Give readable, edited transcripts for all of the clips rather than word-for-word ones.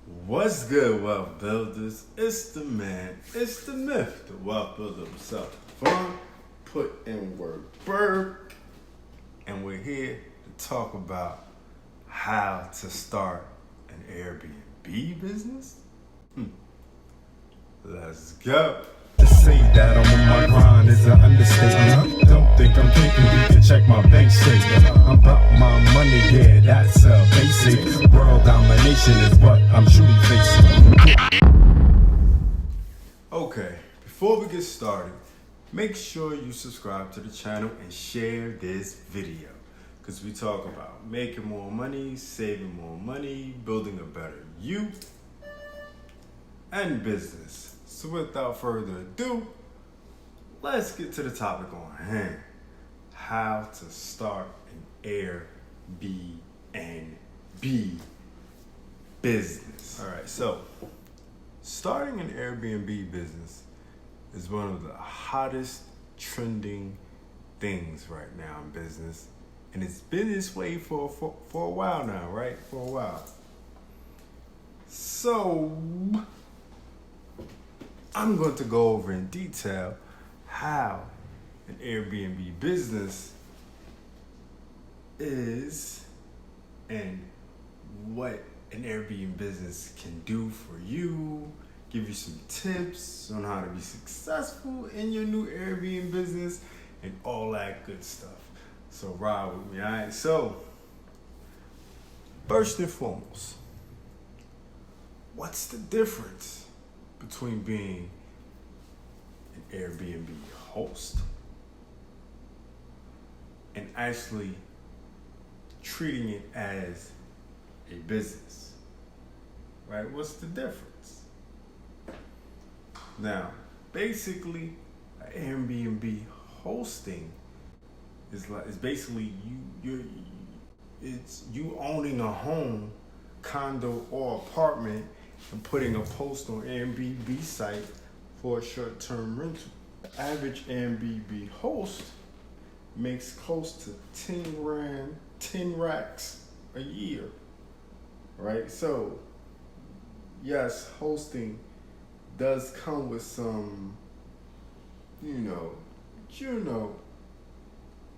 What's good, wealth builders? It's the man, it's the myth, the wealth builder himself. Fun, put in work, Burke. And we're here to talk about how to start an Airbnb business. Let's go. To say that I'm on my grind is an understatement. Don't think I'm thinking you can check my bank statement. I'm about my money, yeah, that's a basic. World domination is what I'm truly facing. Okay, before we get started, make sure you subscribe to the channel and share this video. Because we talk about making more money, saving more money, building a better you, and business. So without further ado, let's get to the topic on hand. How to start an Airbnb business. All right, so starting an Airbnb business is one of the hottest trending things right now in business. And it's been this way for a while now, right? For a while. So I'm going to go over in detail how an Airbnb business is and what an Airbnb business can do for you, give you some tips on how to be successful in your new Airbnb business and all that good stuff. So ride with me, all right? So first and foremost, what's the difference between being an Airbnb host and actually treating it as a business, right? What's the difference? Now, basically, Airbnb hosting is basically you owning a home, condo, or apartment and putting a post on Airbnb site for a short-term rental. The average Airbnb host makes close to 10 racks a year, right? So, yes, hosting does come with some,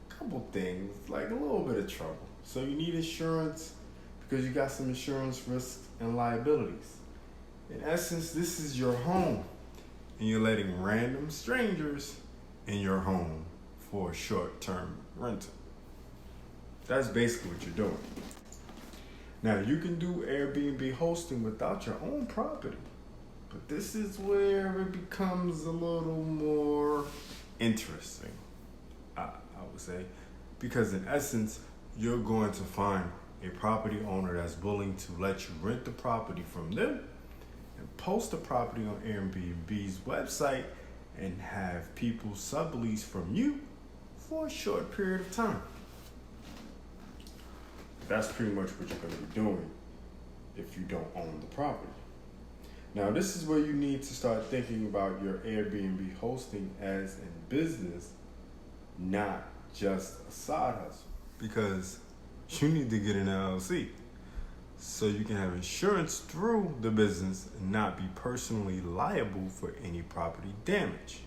couple things, like a little bit of trouble. So you need insurance because you got some insurance risks and liabilities. In essence, this is your home, and you're letting random strangers in your home for a short-term rental. That's basically what you're doing. Now, you can do Airbnb hosting without your own property, but this is where it becomes a little more interesting, I would say, because in essence, you're going to find a property owner that's willing to let you rent the property from them and post the property on Airbnb's website and have people sublease from you for a short period of time. That's pretty much what you're going to be doing if you don't own the property. Now, this is where you need to start thinking about your Airbnb hosting as a business, not just a side hustle, because you need to get an LLC so you can have insurance through the business and not be personally liable for any property damage.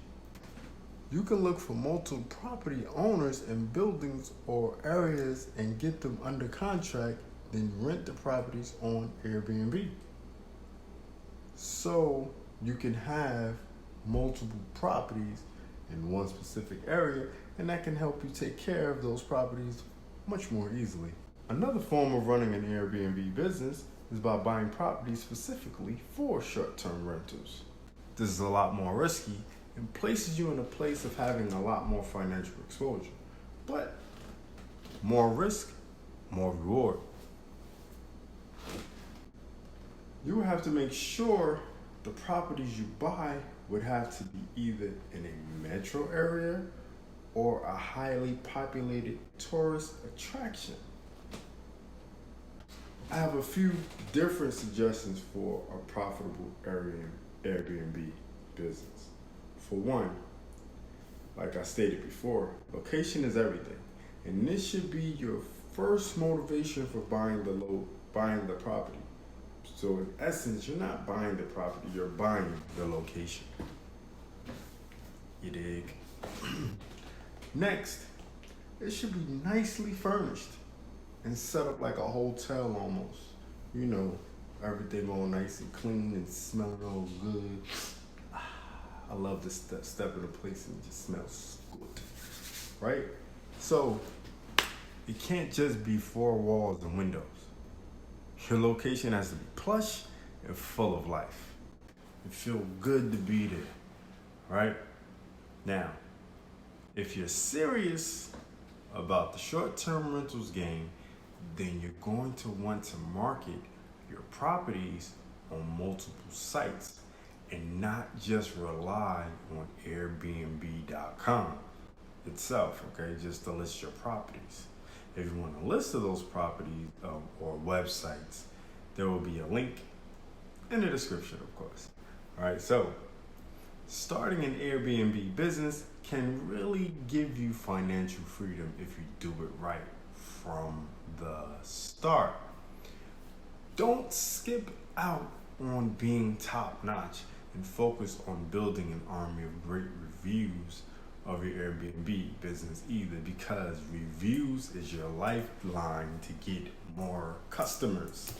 You can look for multiple property owners in buildings or areas and get them under contract, then rent the properties on Airbnb. So you can have multiple properties in one specific area, and that can help you take care of those properties much more easily. Another form of running an Airbnb business is by buying properties specifically for short-term rentals. This is a lot more risky and places you in a place of having a lot more financial exposure. But more risk, more reward. You would have to make sure the properties you buy would have to be either in a metro area or a highly populated tourist attraction. I have a few different suggestions for a profitable Airbnb business. For one, like I stated before, location is everything. And this should be your first motivation for buying the property. So in essence, you're not buying the property, you're buying the location. You dig? Next, it should be nicely furnished and set up like a hotel almost. You know, everything all nice and clean and smelling all good. I love this step in a place and it just smells good, right? So it can't just be four walls and windows. Your location has to be plush and full of life. It feels good to be there, right? Now, if you're serious about the short-term rentals game, then you're going to want to market your properties on multiple sites and not just rely on Airbnb.com itself, okay, just to list your properties. If you want a list of those properties or websites, there will be a link in the description, of course. All right, so starting an Airbnb business can really give you financial freedom if you do it right from the start. Don't skip out on being top-notch and focus on building an army of great reviews of your Airbnb business either, because reviews is your lifeline to get more customers.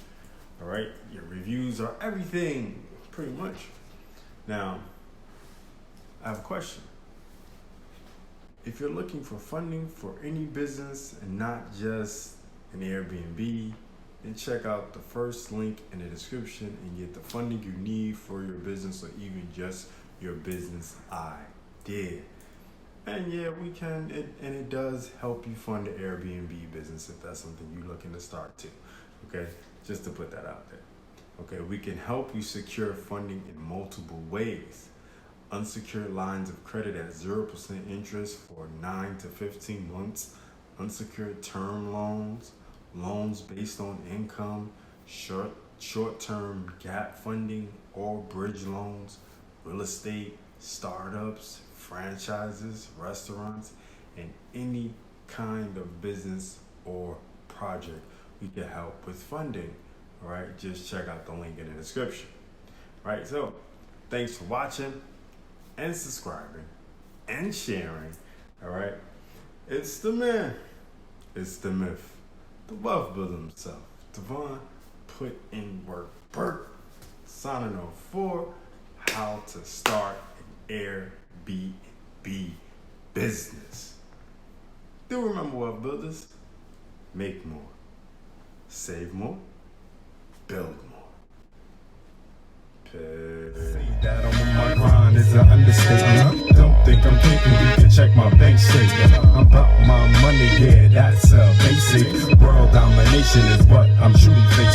All right, your reviews are everything, pretty much. Now, I have a question. If you're looking for funding for any business and not just an Airbnb, then check out the first link in the description and get the funding you need for your business or even just your business idea. And yeah, we can, it does help you fund the Airbnb business if that's something you're looking to start too. Okay, just to put that out there. Okay, we can help you secure funding in multiple ways. Unsecured lines of credit at 0% interest for 9 to 15 months, unsecured term loans, loans based on income, short-term gap funding or bridge loans, real estate, startups, franchises, restaurants, and any kind of business or project we can help with funding. All right, just check out the link in the description. All right, so thanks for watching and subscribing and sharing. All right, it's the man, it's the myth, the wealth builder himself, Devon. Put in work. Bert signing off for how to start an Airbnb business. Do remember, wealth builders, make more, save more, build more. Say that I'm on my grind is an understatement. Don't think I'm kidding, you can check my bank statement. I'm about my money, yeah, that's a basic. World domination is what I'm truly facing.